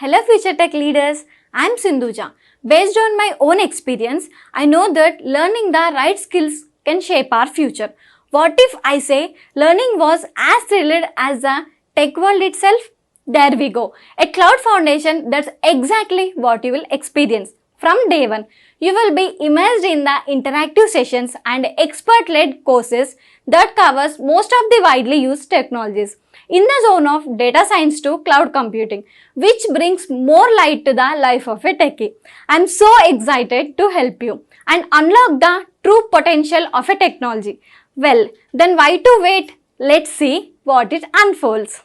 Hello future tech leaders, I am Sindhuja. Based on my own experience, I know that learning the right skills can shape our future. What if I say learning was as thrilled as the tech world itself? There we go. A cloud foundation, that's exactly what you will experience. From day one, you will be immersed in the interactive sessions and expert-led courses that covers most of the widely used technologies in the zone of data science to cloud computing, which brings more light to the life of a techie. I'm so excited to help you and unlock the true potential of a technology. Well, then why to wait? Let's see what it unfolds.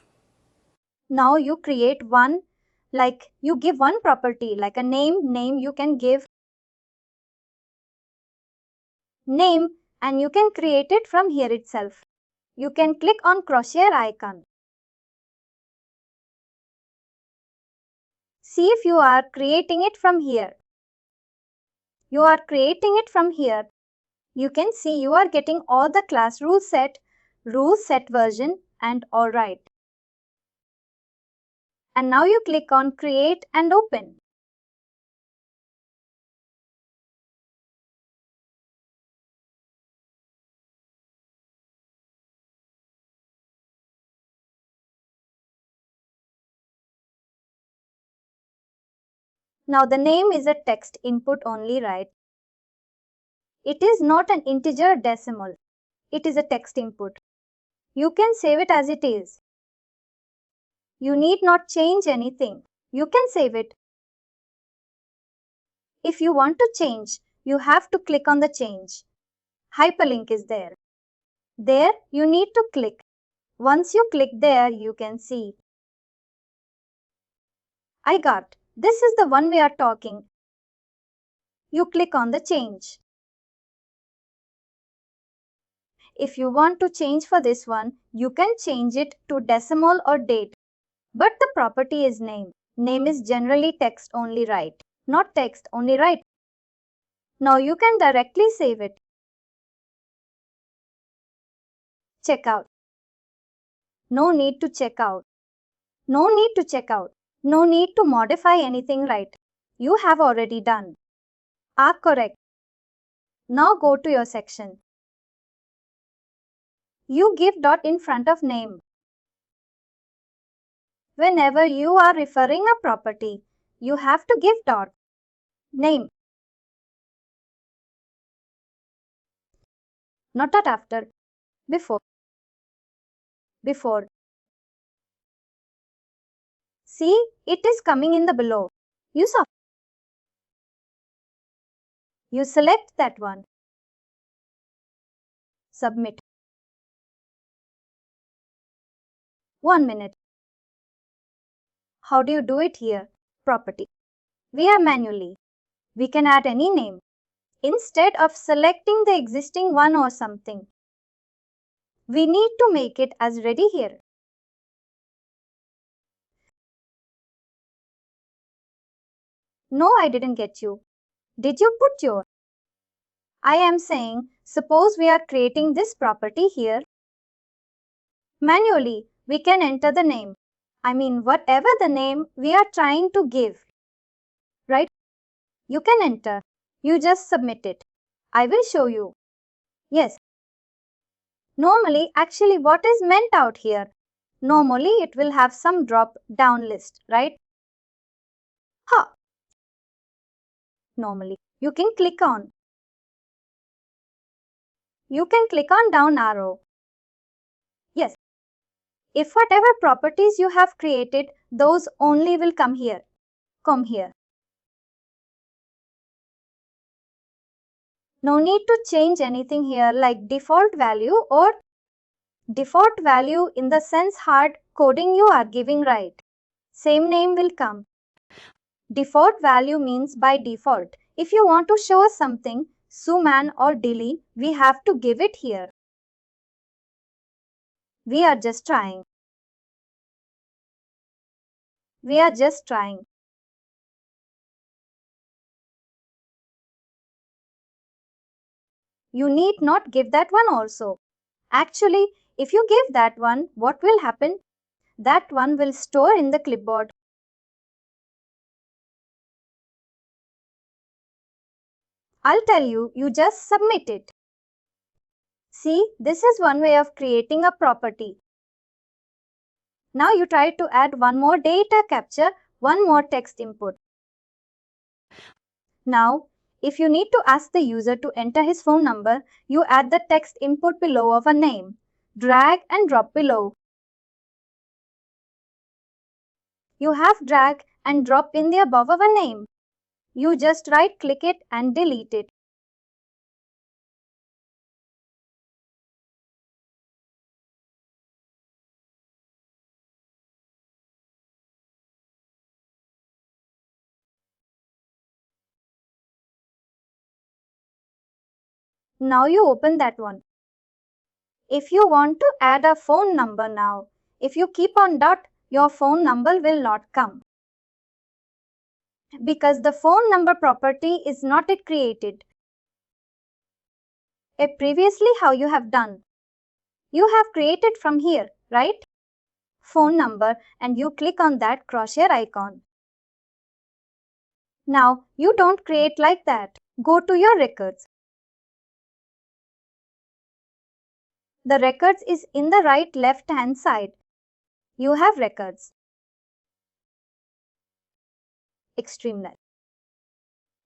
Now you create one, like you give one property, like a name you can give name and you can create it from here itself. You can click on crosshair icon. See if you are creating it from here. You are creating it from here. You can see you are getting all the class rule set version and alright. And now you click on create and open. Now the name is a text input only, right? It is not an integer decimal. It is a text input. You can save it as it is. You need not change anything. You can save it. If you want to change, you have to click on the change. Hyperlink is there. There you need to click. Once you click there, you can see. I got. This is the one we are talking. You click on the change. If you want to change for this one, you can change it to decimal or date. But the property is name. Name is generally text only, right? Not text only, right? Now you can directly save it. Check out. No need to check out. No need to check out. No need to modify anything, right? You have already done. Are correct. Now go to your section. You give dot in front of name. Whenever you are referring a property, you have to give dot. Name. Not dot after. Before. Before. See, it is coming in the below. You saw. You select that one. Submit. 1 minute. How do you do it here? Property. We are manually. We can add any name instead of selecting the existing one or something. We need to make it as ready here. No, I didn't get you. Did you put your? I am saying, suppose we are creating this property here. Manually, we can enter the name. I mean, whatever the name we are trying to give. Right? You can enter. You just submit it. I will show you. Yes. Normally, actually, what is meant out here? Normally, it will have some drop down list, right? Normally, you can click on. You can click on down arrow. Yes. If whatever properties you have created, those only will come here. Come here. No need to change anything here like default value or default value in the sense hard coding you are giving, right? Same name will come. Default value means by default. If you want to show us something, Suman or Dilly, we have to give it here. We are just trying. We are just trying. You need not give that one also. Actually, if you give that one, what will happen? That one will store in the clipboard. I'll tell you, you just submit it. See, this is one way of creating a property. Now you try to add one more data capture, one more text input. Now, if you need to ask the user to enter his phone number, you add the text input below of a name. Drag and drop below. You have drag and drop in the above of a name. You just right click it and delete it. Now you open that one. If you want to add a phone number now, if you keep on dot, your phone number will not come. Because the phone number property is not yet created. Previously how you have done? You have created from here, right? Phone number and you click on that crosshair icon. Now you don't create like that. Go to your records. The records is in the right left hand side. You have records. Extreme left.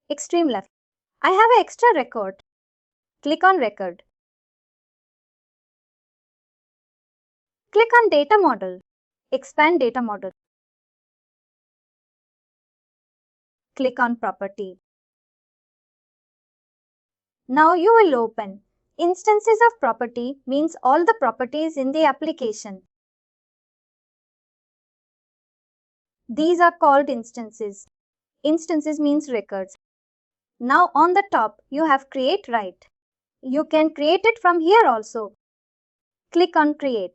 Extreme left. I have an extra record. Click on record. Click on data model. Expand data model. Click on property. Now you will open. Instances of property means all the properties in the application. These are called instances. Instances means records. Now on the top you have create write. You can create it from here also. Click on create.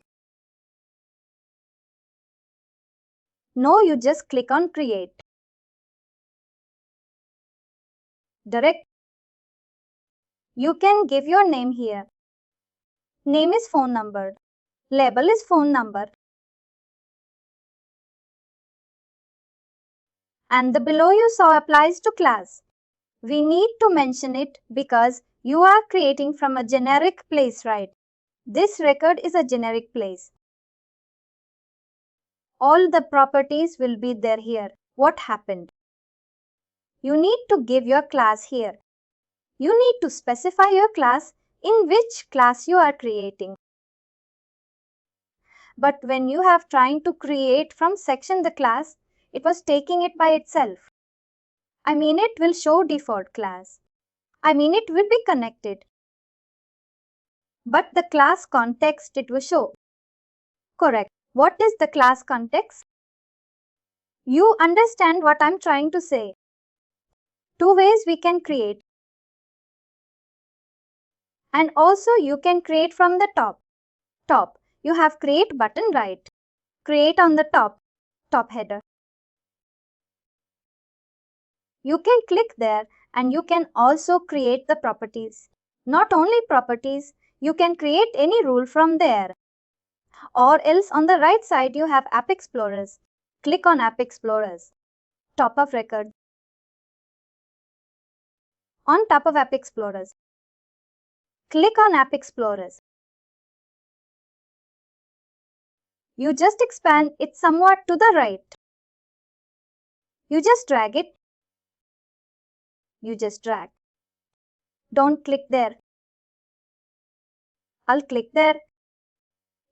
No, you just click on create. Direct. You can give your name here. Name is phone number. Label is phone number. And the below you saw applies to class. We need to mention it because you are creating from a generic place, right? This record is a generic place. All the properties will be there here. What happened? You need to give your class here. You need to specify your class in which class you are creating. But when you have trying to create from section the class, it was taking it by itself. I mean it will show default class. I mean it will be connected. But the class context it will show. Correct. What is the class context? You understand what I'm trying to say. Two ways we can create. And also you can create from the top. Top. You have create button right. Create on the top. Top header. You can click there and you can also create the properties. Not only properties, you can create any rule from there. Or else on the right side you have App Explorers. Click on App Explorers. Top of record. On top of App Explorers. Click on App Explorers. You just expand it somewhat to the right. You just drag it. You just drag. Don't click there. I'll click there.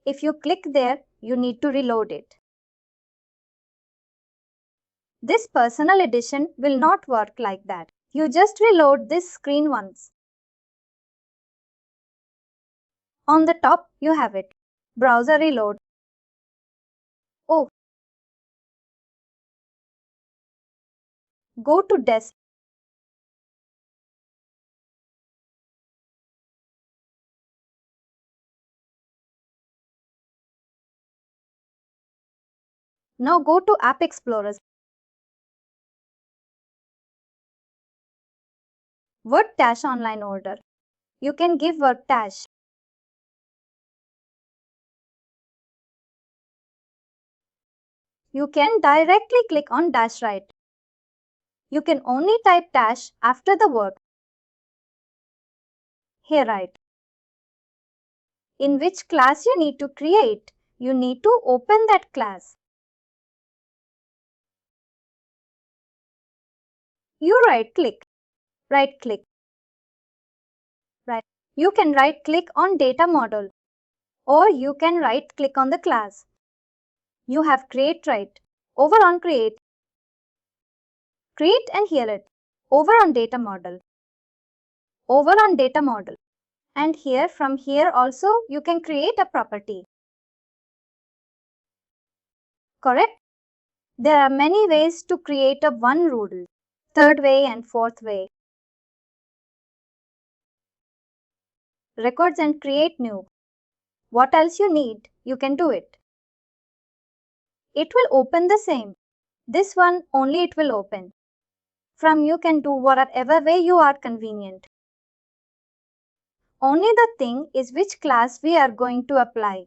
If you click there, you need to reload it. This personal edition will not work like that. You just reload this screen once. On the top, you have it. Browser reload. Oh. Go to desk. Now go to App Explorers. Word dash online order. You can give word dash. You can directly click on dash right. You can only type dash after the word. Here write in which class you need to create. You need to open that class. You right click. Right click. Right. You can right click on data model or you can right click on the class. You have create right. Over on create. Create and here it. Over on data model. Over on data model. And here from here also you can create a property. Correct? There are many ways to create a one rule. Third way and fourth way. Records and create new. What else you need, you can do it. It will open the same. This one only it will open. From you can do whatever way you are convenient. Only the thing is which class we are going to apply.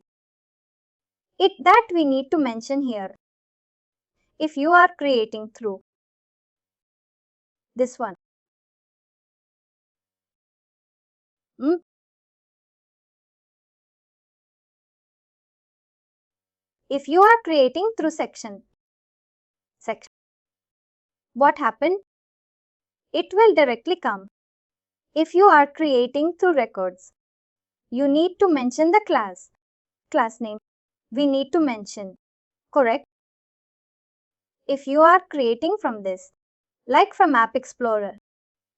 It that we need to mention here. If you are creating through this one. If you are creating through section. What happened? It will directly come. If you are creating through records, you need to mention the class. Class name. We need to mention. Correct? If you are creating from this, like from App Explorer,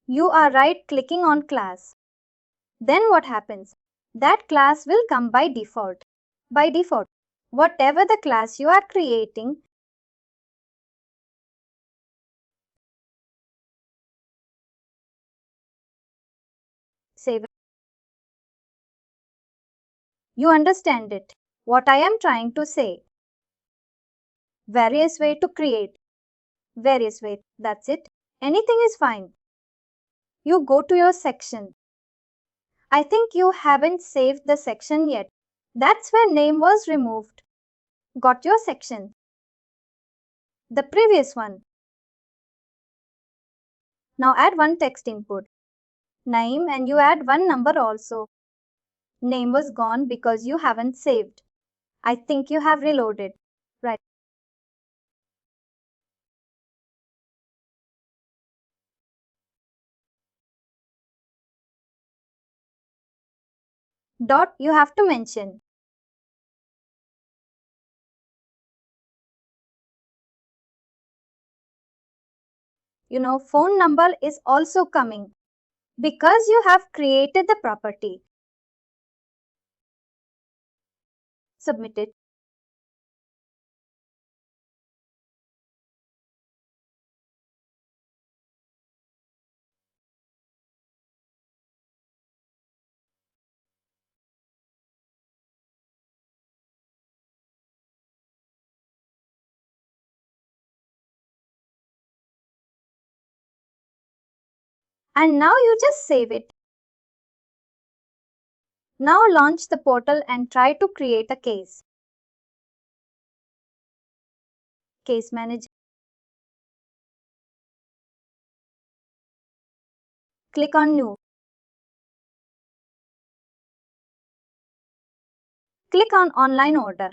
you are right clicking on class. Then what happens? That class will come by default. By default, whatever the class you are creating, save it. You understand it. What I am trying to say. Various way to create. Various way. That's it. Anything is fine. You go to your section. I think you haven't saved the section yet. That's where name was removed. Got your section. The previous one. Now add one text input. Name and you add one number also. Name was gone because you haven't saved. I think you have reloaded. Right. Dot you have to mention. Phone number is also coming because you have created the property. Submit it. And now you just save it. Now launch the portal and try to create a case. Case manager. Click on new. Click on online order.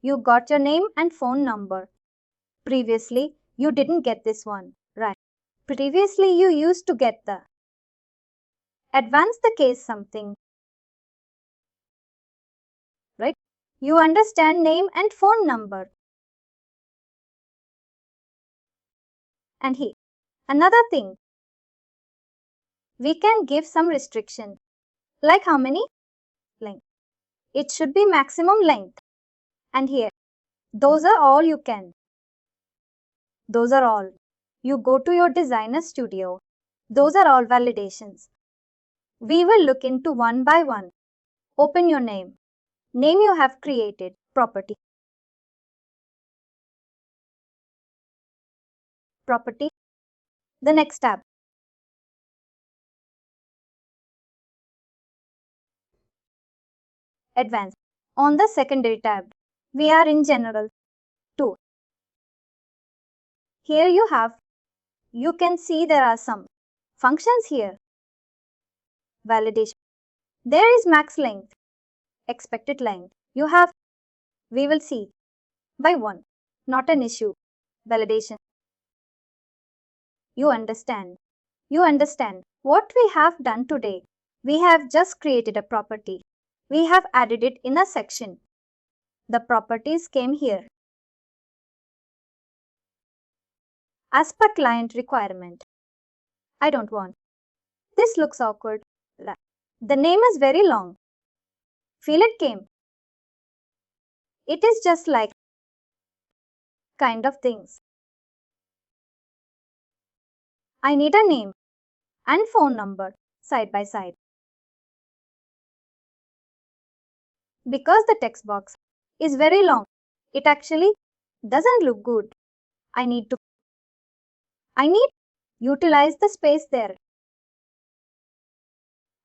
You got your name and phone number. Previously, you didn't get this one, right? Previously, you used to get the advance the case something, right? You understand name and phone number. And here, another thing, we can give some restriction. Like how many? Length. It should be maximum length. And here, those are all you can. Those are all. You go to your designer studio. Those are all validations. We will look into one by one. Open your name. Name you have created. Property. Property. The next tab. Advanced. On the secondary tab, we are in General 2. Here you can see there are some functions here. Validation. There is max length, expected length. We will see. By 1. Not an issue. Validation. You understand. What we have done today. We have just created a property. We have added it in a section. The properties came here. As per client requirement. I don't want. This looks awkward. The name is very long. Feel it came. It is just like kind of things. I need a name and phone number side by side. Because the text box is very long, it actually doesn't look good. I need utilize the space there.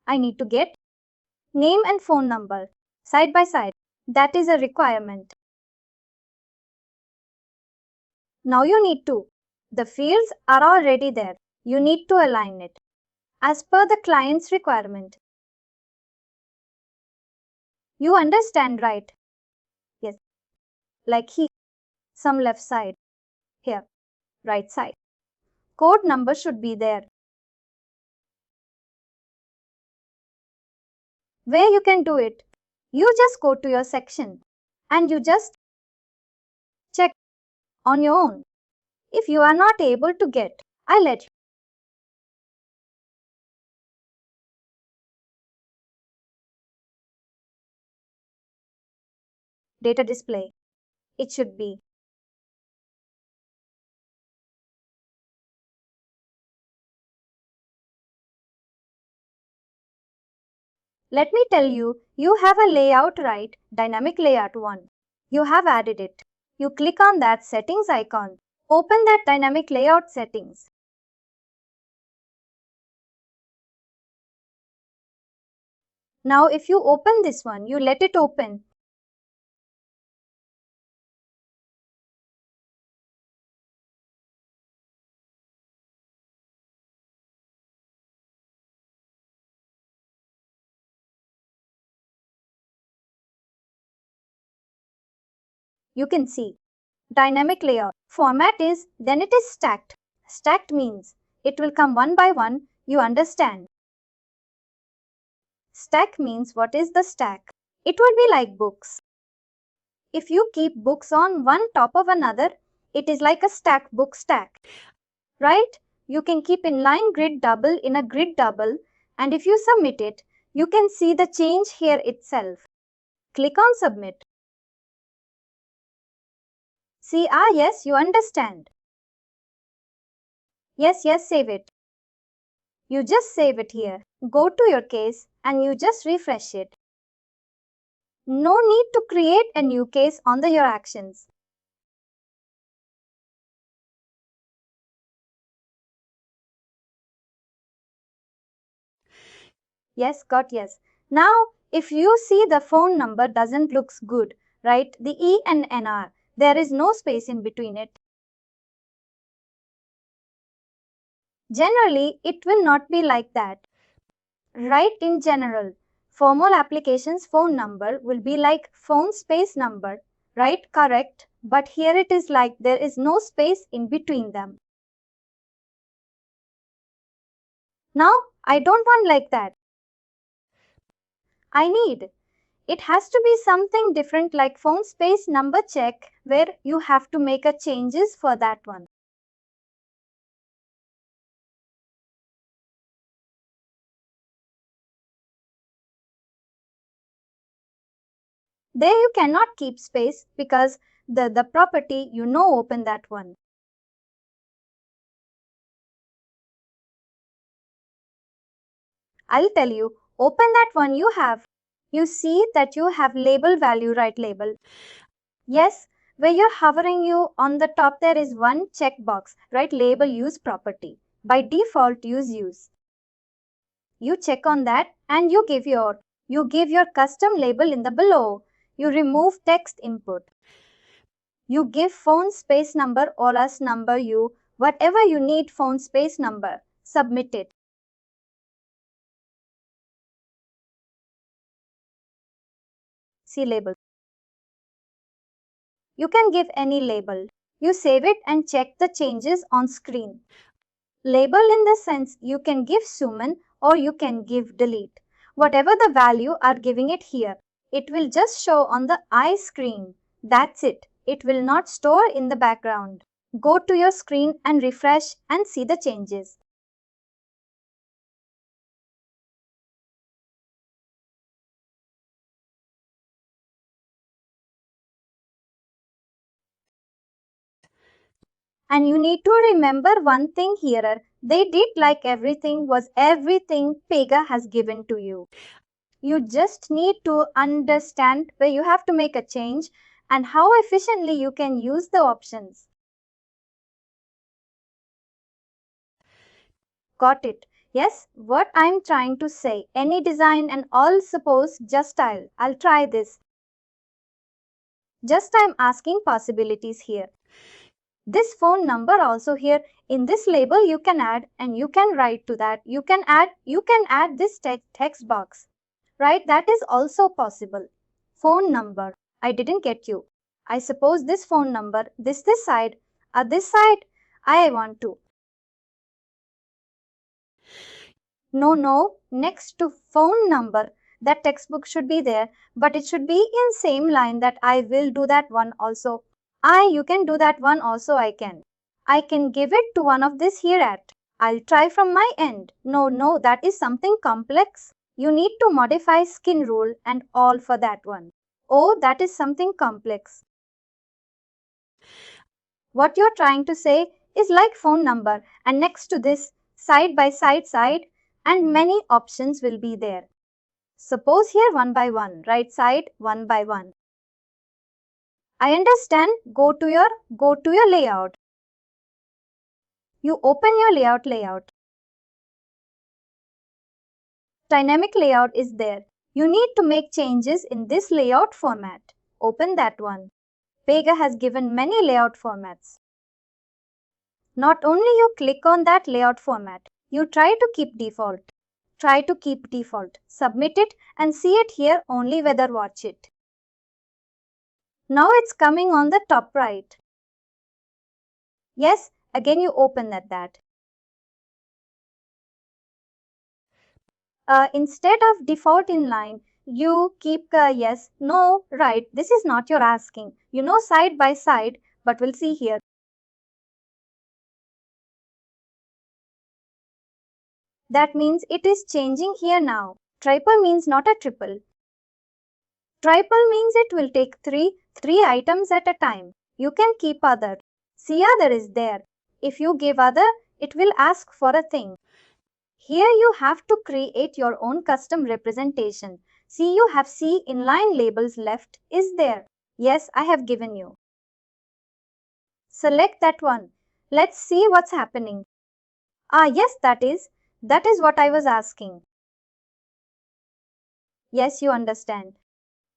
I need to get name and phone number side by side. That is a requirement. Now you need to. The fields are already there. You need to align it as per the client's requirement. You understand, right? Yes. Like here, some left side. Here, right side. Code number should be there. Where you can do it, you just go to your section and you just check on your own. If you are not able to get, I'll let you. Data display. It should be. Let me tell you, you have a layout right, dynamic layout 1. You have added it. You click on that settings icon. Open that dynamic layout settings. Now if you open this one, you let it open. You can see dynamic layout. Format is, then it is stacked. Stacked means it will come one by one. You understand. Stack means what is the stack? It would be like books. If you keep books on one top of another, it is like a stack book stack. Right? You can keep inline grid double in a grid double, and if you submit it, you can see the change here itself. Click on submit. See, yes, you understand. Yes, save it. You just save it here. Go to your case and you just refresh it. No need to create a new case on your actions. Yes, got yes. Now, if you see the phone number doesn't looks good, right? The E and NR, there is no space in between it. Generally, it will not be like that. Right, in general, formal applications phone number will be like phone space number, right? Correct. But here it is like there is no space in between them. Now, I don't want like that. It has to be something different like phone space number check where you have to make a changes for that one. There you cannot keep space because the property open that one. I'll tell you, open that one you see that you have label value right label. Yes, where you're hovering on the top there is one checkbox, right? Label use property. By default use. You check on that and you give your You give your custom label in the below. You remove text input. You give phone space number or us number whatever you need phone space number. Submit it. See label. You can give any label. You save it and check the changes on screen. Label in the sense you can give Suman or you can give delete. Whatever the value are giving it here, it will just show on the I screen. That's it. It will not store in the background. Go to your screen and refresh and see the changes. And you need to remember one thing here. They did like everything was everything PEGA has given to you. You just need to understand where you have to make a change and how efficiently you can use the options. Got it? Yes, what I'm trying to say, any design and all suppose just I'll try this. Just I'm asking possibilities here. This phone number also here in this label you can add and you can write to that. You can add this text box. Right? That is also possible. Phone number. I didn't get you. I suppose this phone number, this side, this side, I want to. No, next to phone number, that textbook should be there, but it should be in same line that I will do that one also. You can do that one also I can. I can give it to one of this here at. I'll try from my end. No, that is something complex. You need to modify skin rule and all for that one. Oh, that is something complex. What you're trying to say is like phone number and next to this side by side and many options will be there. Suppose here one by one, right side one by one. I understand. Go to your layout. You open your layout. Dynamic layout is there. You need to make changes in this layout format. Open that one. PEGA has given many layout formats. Not only you click on that layout format, you try to keep default. Submit it and see it here only whether watch it. Now it's coming on the top right. Yes, again you open that. Instead of default inline, you keep yes, no, right. This is not your asking. You know side by side, but we'll see here. That means it is changing here now. Triple means not a triple. Triple means it will take three items at a time. You can keep other. See other is there. If you give other, it will ask for a thing. Here you have to create your own custom representation. See, you have C inline labels left is there. Yes, I have given you. Select that one. Let's see what's happening. Yes, that is what I was asking. Yes, you understand.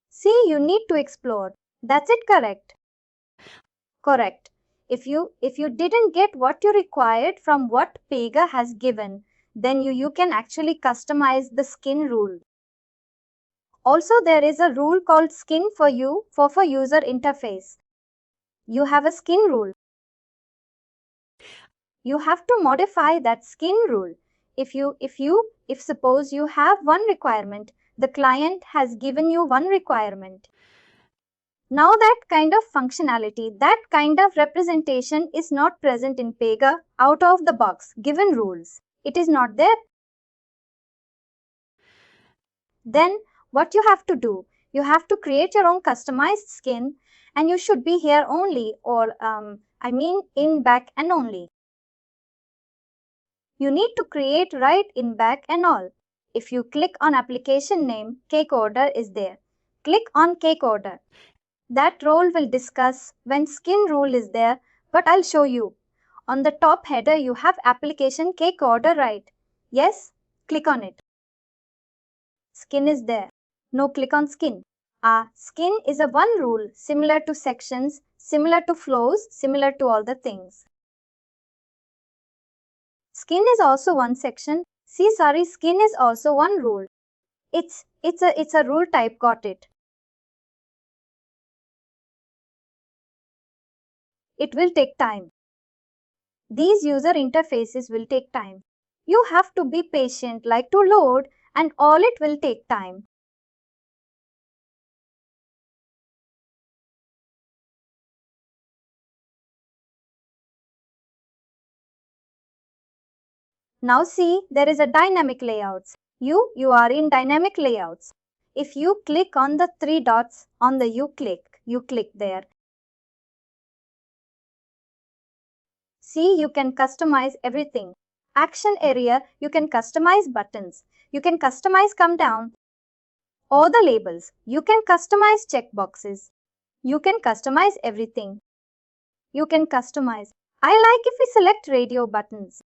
See, you need to explore. That's it, correct? Correct. If you didn't get what you required from what PEGA has given, then you can actually customize the skin rule. Also, there is a rule called skin for user interface. You have a skin rule. You have to modify that skin rule. If suppose you have one requirement, the client has given you one requirement. Now that kind of functionality, that kind of representation is not present in PEGA out of the box given rules. It is not there. Then what you have to do? You have to create your own customized skin and you should be here only or in back and only. You need to create right in back and all. If you click on application name, cake order is there. Click on cake order. That role will discuss when skin rule is there, but I'll show you. On the top header, you have application cake order right. Yes, click on it. Skin is there. No click on skin. Skin is a one rule, similar to sections, similar to flows, similar to all the things. Skin is also one section. Skin is also one rule. It's a rule type, got it. It will take time. These user interfaces will take time. You have to be patient, like to load, and all it will take time. Now see, there is a dynamic layouts. You are in dynamic layouts. If you click on the three dots on the you click there. See, you can customize everything. Action area, you can customize buttons. You can customize come down. All the labels, you can customize checkboxes. You can customize everything. You can customize. I like if we select radio buttons.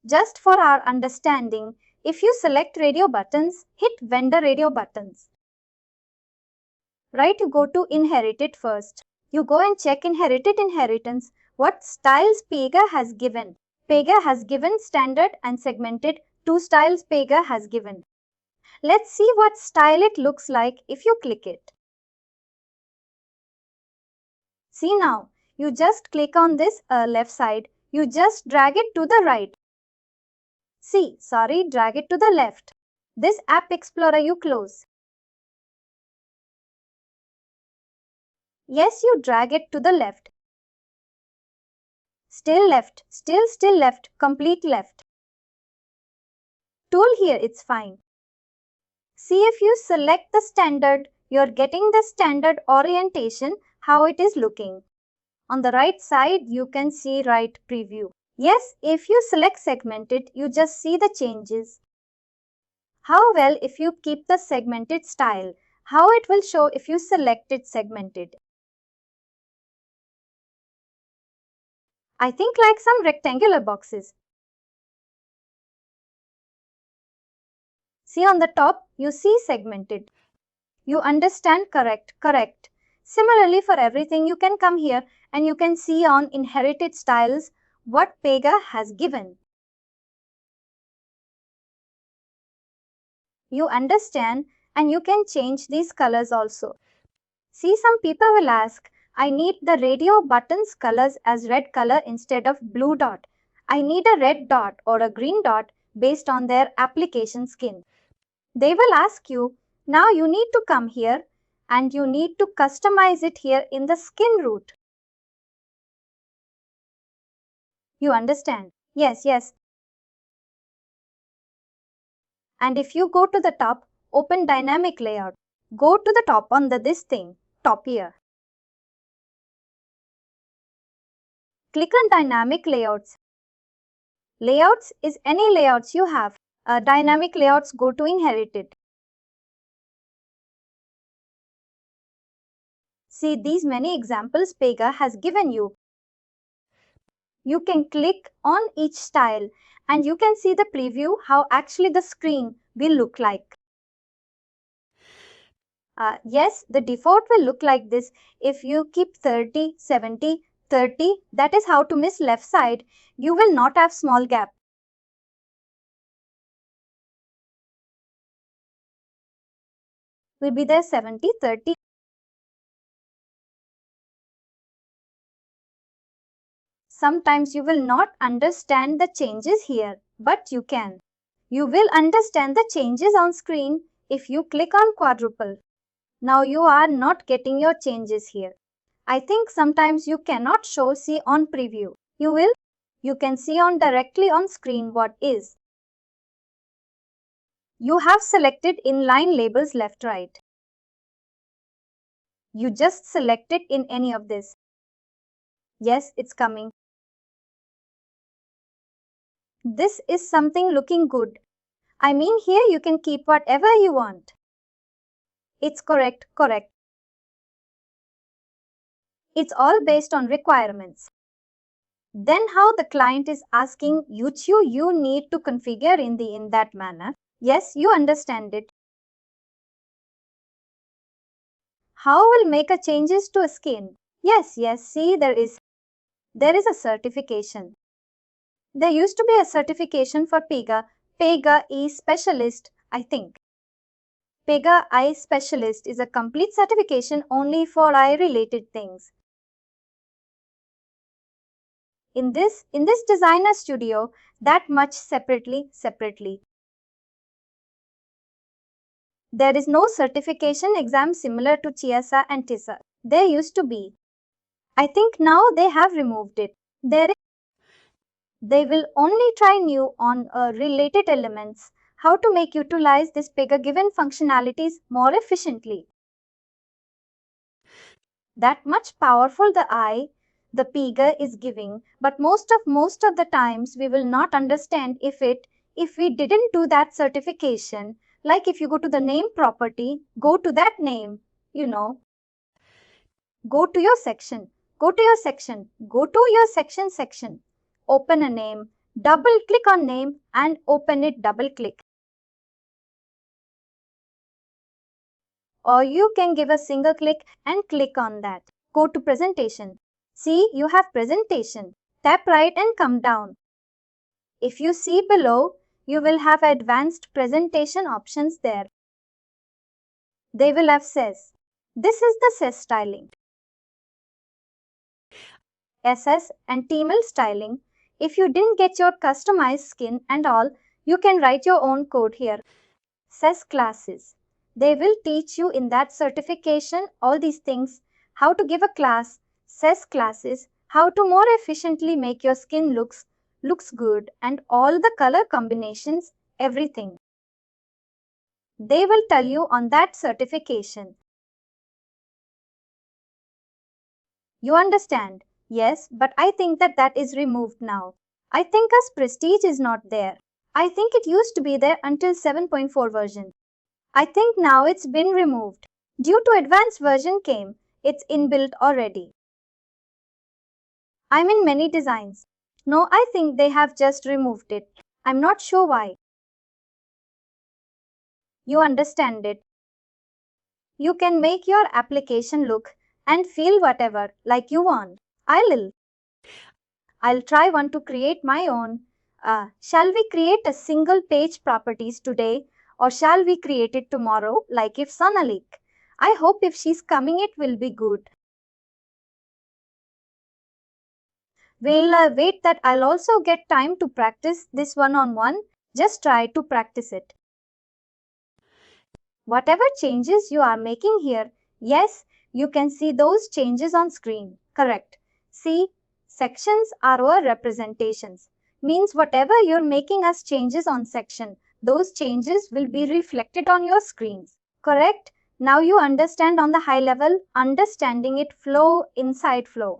Just for our understanding, if you select radio buttons, hit vendor radio buttons. Right, you go to inherited first. You go and check inherited inheritance, what styles PEGA has given. PEGA has given standard and segmented, two styles PEGA has given. Let's see what style it looks like if you click it. See now, you just click on this left side, you just drag it to the right. Drag it to the left. This App Explorer you close. Yes, you drag it to the left. Still left, still left, complete left. Tool here, it's fine. See, if you select the standard, you're getting the standard orientation, how it is looking. On the right side, you can see right preview. Yes, if you select segmented, you just see the changes. How well if you keep the segmented style, how it will show if you select it segmented. I think like some rectangular boxes. See on the top, you see segmented. You understand correct. Similarly, for everything, you can come here and you can see on inherited styles what PEGA has given. You understand and you can change these colors also. See, some people will ask, I need the radio buttons colors as red color instead of blue dot. I need a red dot or a green dot based on their application skin. They will ask you, now you need to come here and you need to customize it here in the skin root. You understand? Yes. And if you go to the top, open dynamic layout. Go to the top on this thing, top here. Click on dynamic layouts. Layouts is any layouts you have. Dynamic layouts go to inherited. See these many examples PEGA has given you. You can click on each style and you can see the preview how actually the screen will look like. Yes, the default will look like this. If you keep 30, 70, 30, that is how to miss left side. You will not have small gap. Will be there 70, 30. Sometimes you will not understand the changes here, but you can. You will understand the changes on screen if you click on quadruple. Now you are not getting your changes here. I think sometimes you cannot see on preview. You will. You can see directly on screen what is. You have selected inline labels left right. You just select it in any of this. Yes, it's coming. This is something looking good. I mean here you can keep whatever you want. It's correct. It's all based on requirements. Then how the client is asking you need to configure in that manner. Yes, you understand it. How will make a changes to a skin? Yes, see, there is a certification. There used to be a certification for PEGA E Specialist, I think. PEGA Eye Specialist is a complete certification only for eye-related things. In this designer studio, that much separately. There is no certification exam similar to CSA and TISA. There used to be. I think now they have removed it. They will only try new on related elements, how to make utilize this PEGA given functionalities more efficiently. That much powerful the PEGA is giving, but most of the times we will not understand if we didn't do that certification. Like if you go to the name property, go to that name, go to your section, section, open a name, double click on name and open it, double click. Or you can give a single click and click on that. Go to presentation. See, you have presentation. Tap right and come down. If you see below, you will have advanced presentation options there. They will have says. This is the says styling. SS and TML styling. If you didn't get your customized skin and all, you can write your own code here. Says classes. They will teach you in that certification all these things, how to give a class, says classes, how to more efficiently make your skin looks good, and all the color combinations, everything. They will tell you on that certification. You understand? Yes, but I think that is removed now. I think as prestige is not there. I think it used to be there until 7.4 version. I think now it's been removed. Due to advanced version came, it's inbuilt already. I'm in many designs. No, I think they have just removed it. I'm not sure why. You understand it. You can make your application look and feel whatever like you want. I'll try one to create my own. Shall we create a single page properties today or shall we create it tomorrow like if Sonalik? I hope if she's coming it will be good. We'll wait that I'll also get time to practice this one-on-one. Just try to practice it. Whatever changes you are making here, yes, you can see those changes on screen. Correct. See, sections are our representations. Means whatever you're making as changes on section, those changes will be reflected on your screens. Correct? Now you understand on the high level, understanding it flow inside flow.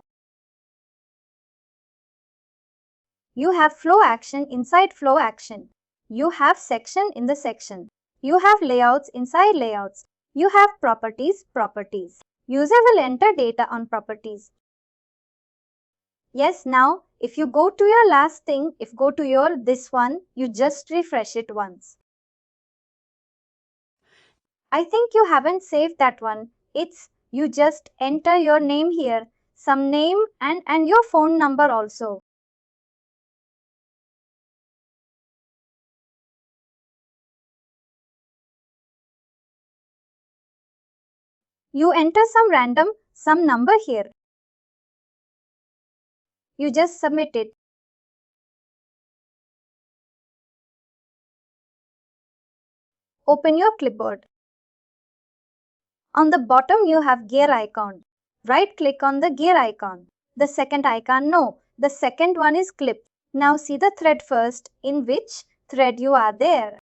You have flow action inside flow action. You have section in the section. You have layouts inside layouts. You have properties. User will enter data on properties. Yes, now if you go to your last thing, go to your this one, you just refresh it once. I think you haven't saved that one. You just enter your name here, some name and your phone number also. You enter some number here. You just submit it. Open your clipboard. On the bottom you have gear icon. Right click on the gear icon. The second icon, no, the second one is clip. Now see the thread first, in which thread you are there.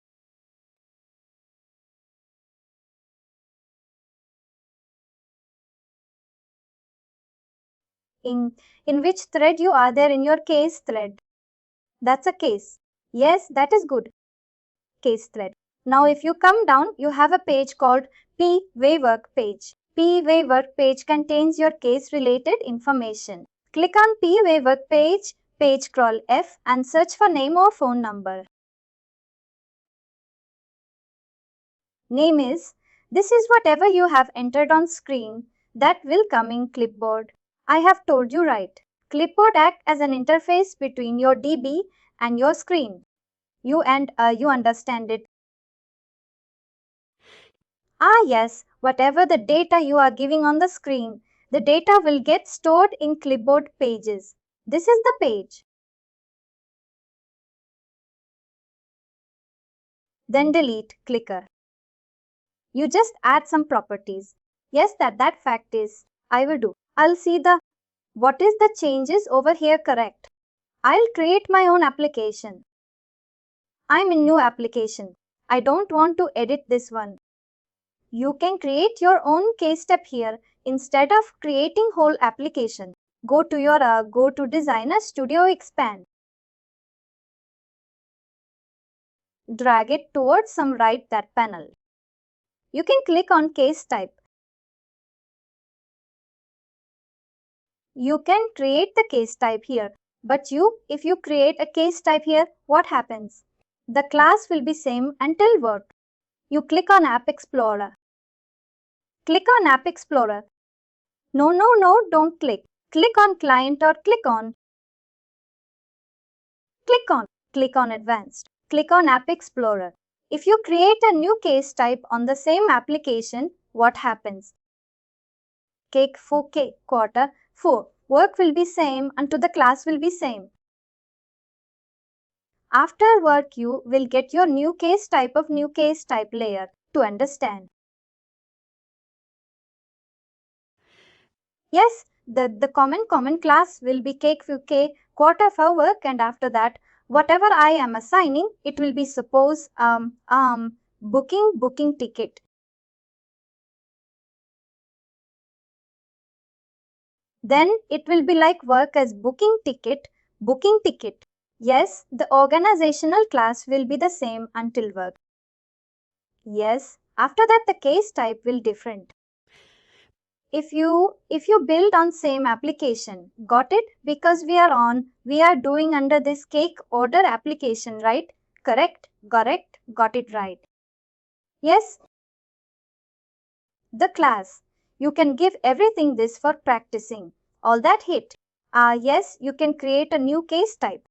In which thread you are there in your case thread. That's a case. Yes, that is good. Case thread. Now if you come down, you have a page called PEGA work page. PEGA work page contains your case related information. Click on PEGA work page, page scroll F and search for name or phone number. Name is, this is whatever you have entered on screen that will come in clipboard. I have told you right. Clipboard act as an interface between your DB and your screen. You understand it. Ah yes, whatever the data you are giving on the screen, the data will get stored in clipboard pages. This is the page. Then delete clicker. You just add some properties. Yes, that fact is, I will do. I'll see what is the changes over here correct. I'll create my own application. I'm in new application. I don't want to edit this one. You can create your own case step here instead of creating whole application. Go to Designer Studio, expand. Drag it towards some right that panel. You can click on case type. You can create the case type here, but if you create a case type here, what happens? The class will be same until what? You click on App Explorer. Click on App Explorer. No, don't click. Click on Client or click on Advanced. Click on App Explorer. If you create a new case type on the same application, what happens? Cake 4K, quarter 4. Work will be same until the class will be same. After work, you will get your new case type layer to understand. Yes, the common class will be cake 4K, quarter for work, and after that, whatever I am assigning, it will be suppose booking ticket. Then it will be like work as booking ticket. Yes, the organizational class will be the same until work. Yes, after that the case type will different. If you build on same application, got it? Because we are doing under this cake order application, right? Correct, got it right. Yes, the class. You can give everything this for practicing. All that hit. Yes, you can create a new case type.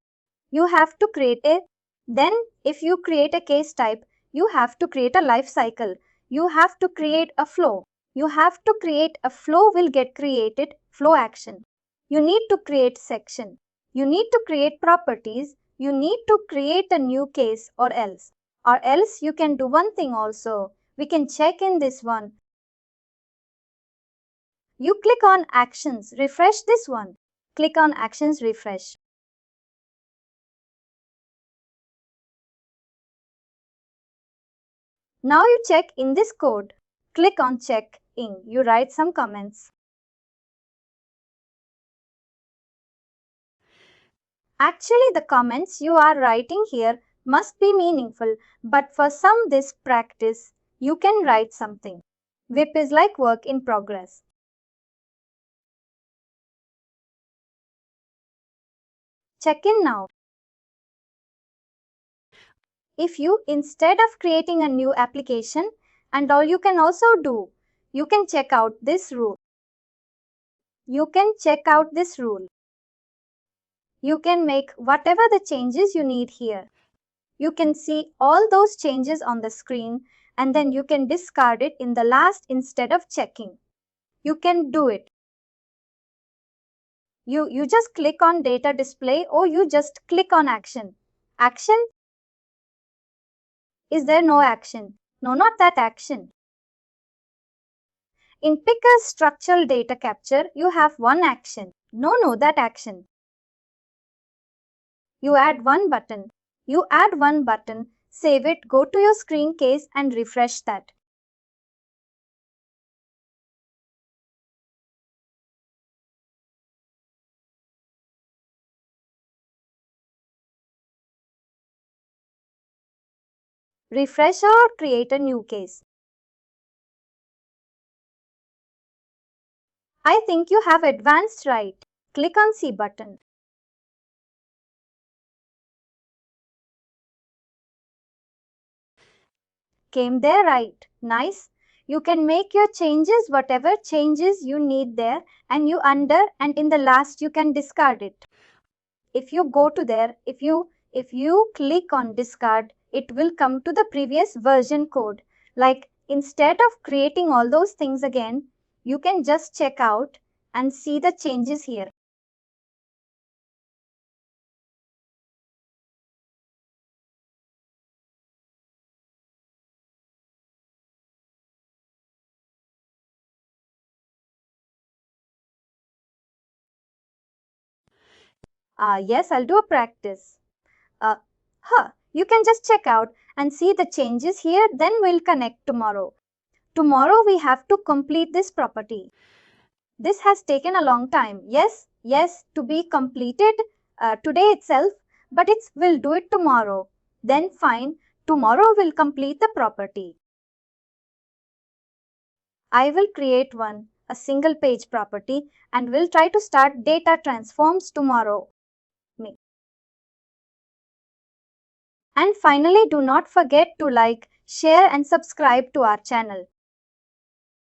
You have to create it. Then if you create a case type, you have to create a life cycle. You have to create a flow. Will get created, flow action. You need to create section. You need to create properties. You need to create a new case or else. Or else you can do one thing also. We can check in this one. You click on actions, refresh this one. Click on actions, refresh. Now you check in this code. Click on check in. You write some comments. Actually, the comments you are writing here must be meaningful, but for some this practice, you can write something. WIP is like work in progress. Check in now. If you, instead of creating a new application, and all you can also do, you can check out this rule. You can make whatever the changes you need here. You can see all those changes on the screen and then you can discard it in the last instead of checking. You can do it. You just click on data display or you just click on action. Action? Is there no action? No, not that action. In PEGA structural data capture, you have one action. No, that action. You add one button. Save it, go to your screen case and refresh that. Refresh or create a new case. I think you have advanced right. Click on C button. Came there right. Nice. You can make your changes, whatever changes you need there, and you under and in the last you can discard it. If you go to there, if you click on discard, it will come to the previous version code. Like instead of creating all those things again, you can just check out and see the changes here. Yes, I'll do a practice. You can just check out and see the changes here, then we'll connect tomorrow. Tomorrow we have to complete this property. This has taken a long time. Yes, to be completed today itself, but we'll do it tomorrow. Then fine, tomorrow we'll complete the property. I will create a single page property, and we'll try to start data transforms tomorrow. And finally, do not forget to like, share and subscribe to our channel.